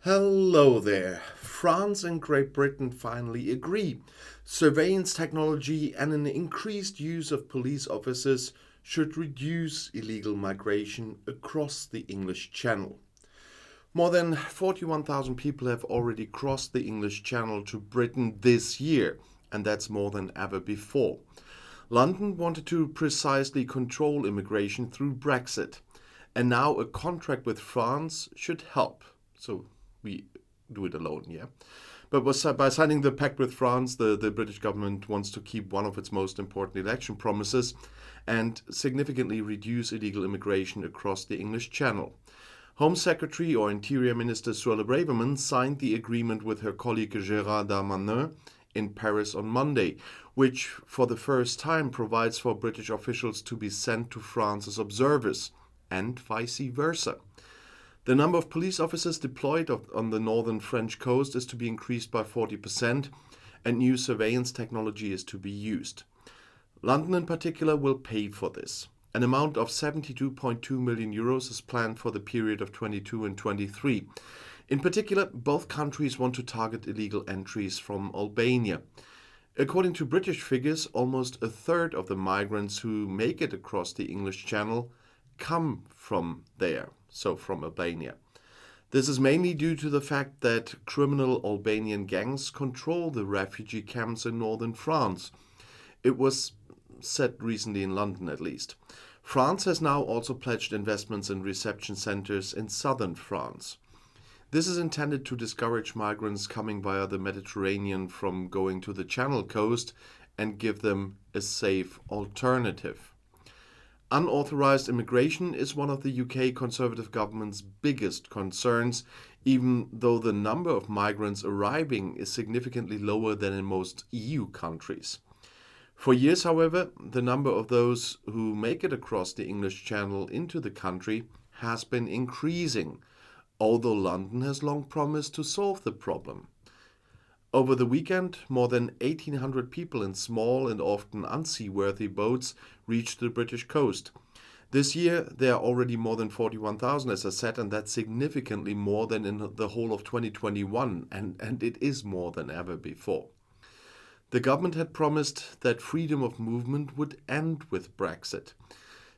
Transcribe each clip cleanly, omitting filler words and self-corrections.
Hello there. France and Great Britain finally agree. Surveillance technology and an increased use of police officers should reduce illegal migration across the English Channel. More than 41,000 people have already crossed the English Channel to Britain this year, and that's more than ever before. London wanted to precisely control immigration through Brexit, and now a contract with France should help. So we do it alone, yeah. But by signing the pact with France, the British government wants to keep one of its most important election promises and significantly reduce illegal immigration across the English Channel. Home Secretary or Interior Minister Suella Braverman signed the agreement with her colleague Gérald Darmanin in Paris on Monday, which for the first time provides for British officials to be sent to France as observers, and vice versa. The number of police officers deployed on the northern French coast is to be increased by 40%, and new surveillance technology is to be used. London in particular will pay for this. An amount of 72.2 million euros is planned for the period of 22 and 23. In particular, both countries want to target illegal entries from Albania. According to British figures, almost a third of the migrants who make it across the English Channel come from there, so from Albania. This is mainly due to the fact that criminal Albanian gangs control the refugee camps in northern France. It was said recently in London, at least. France has now also pledged investments in reception centers in southern France. This is intended to discourage migrants coming via the Mediterranean from going to the Channel coast and give them a safe alternative. Unauthorized immigration is one of the UK Conservative government's biggest concerns, even though the number of migrants arriving is significantly lower than in most EU countries. For years, however, the number of those who make it across the English Channel into the country has been increasing, although London has long promised to solve the problem. Over the weekend, more than 1,800 people in small and often unseaworthy boats reached the British coast. This year, there are already more than 41,000, as I said, and that's significantly more than in the whole of 2021, and it is more than ever before. The government had promised that freedom of movement would end with Brexit.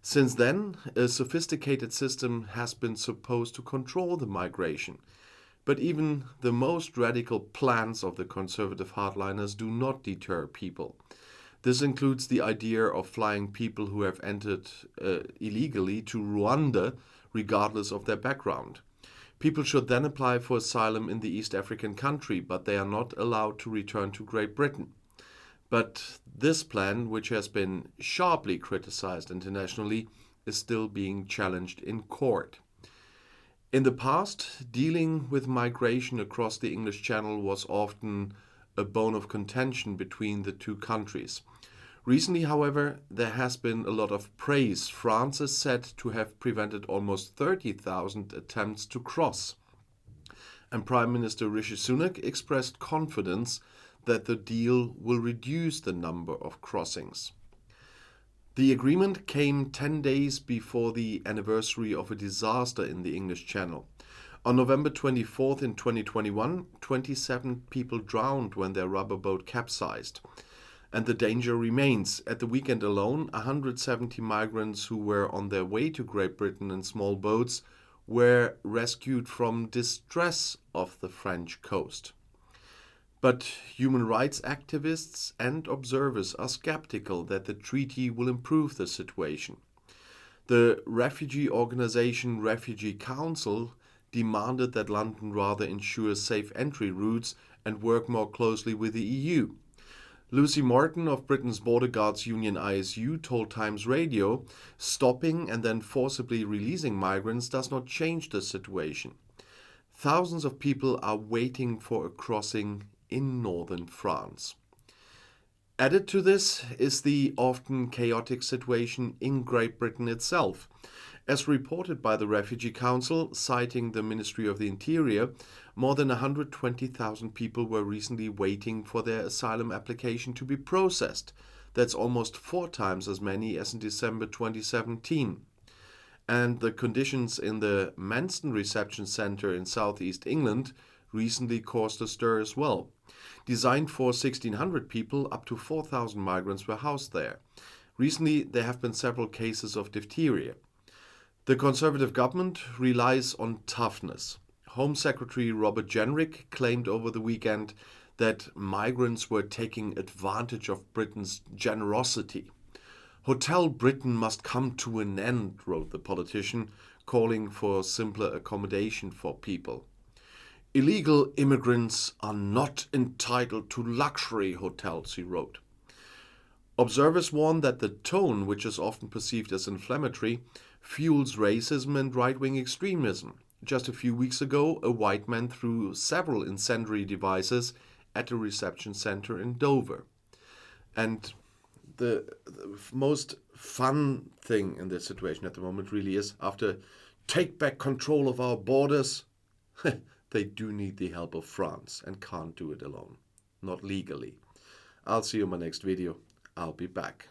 Since then, a sophisticated system has been supposed to control the migration. But even the most radical plans of the conservative hardliners do not deter people. This includes the idea of flying people who have entered illegally to Rwanda, regardless of their background. People should then apply for asylum in the East African country, but they are not allowed to return to Great Britain. But this plan, which has been sharply criticized internationally, is still being challenged in court. In the past, dealing with migration across the English Channel was often a bone of contention between the two countries. Recently, however, there has been a lot of praise. France is said to have prevented almost 30,000 attempts to cross. And Prime Minister Rishi Sunak expressed confidence that the deal will reduce the number of crossings. The agreement came 10 days before the anniversary of a disaster in the English Channel. On November 24th in 2021, 27 people drowned when their rubber boat capsized. And the danger remains. At the weekend alone, 170 migrants who were on their way to Great Britain in small boats were rescued from distress off the French coast. But human rights activists and observers are skeptical that the treaty will improve the situation. The refugee organization Refugee Council demanded that London rather ensure safe entry routes and work more closely with the EU. Lucy Morton of Britain's border guards union ISU told Times Radio, stopping and then forcibly releasing migrants does not change the situation. Thousands of people are waiting for a crossing in northern France. Added to this is the often chaotic situation in Great Britain itself. As reported by the Refugee Council, citing the Ministry of the Interior, more than 120,000 people were recently waiting for their asylum application to be processed. That's almost 4 times as many as in December 2017. And the conditions in the Manston Reception Centre in southeast England recently caused a stir as well. Designed for 1,600 people, up to 4,000 migrants were housed there. Recently, there have been several cases of diphtheria. The Conservative government relies on toughness. Home Secretary Robert Jenrick claimed over the weekend that migrants were taking advantage of Britain's generosity. Hotel Britain must come to an end, wrote the politician, calling for simpler accommodation for people. Illegal immigrants are not entitled to luxury hotels, he wrote. Observers warn that the tone, which is often perceived as inflammatory, fuels racism and right-wing extremism. Just a few weeks ago, a white man threw several incendiary devices at a reception center in Dover. And the most fun thing in this situation at the moment really is, after take back control of our borders, they do need the help of France and can't do it alone. Not legally. I'll see you in my next video. I'll be back.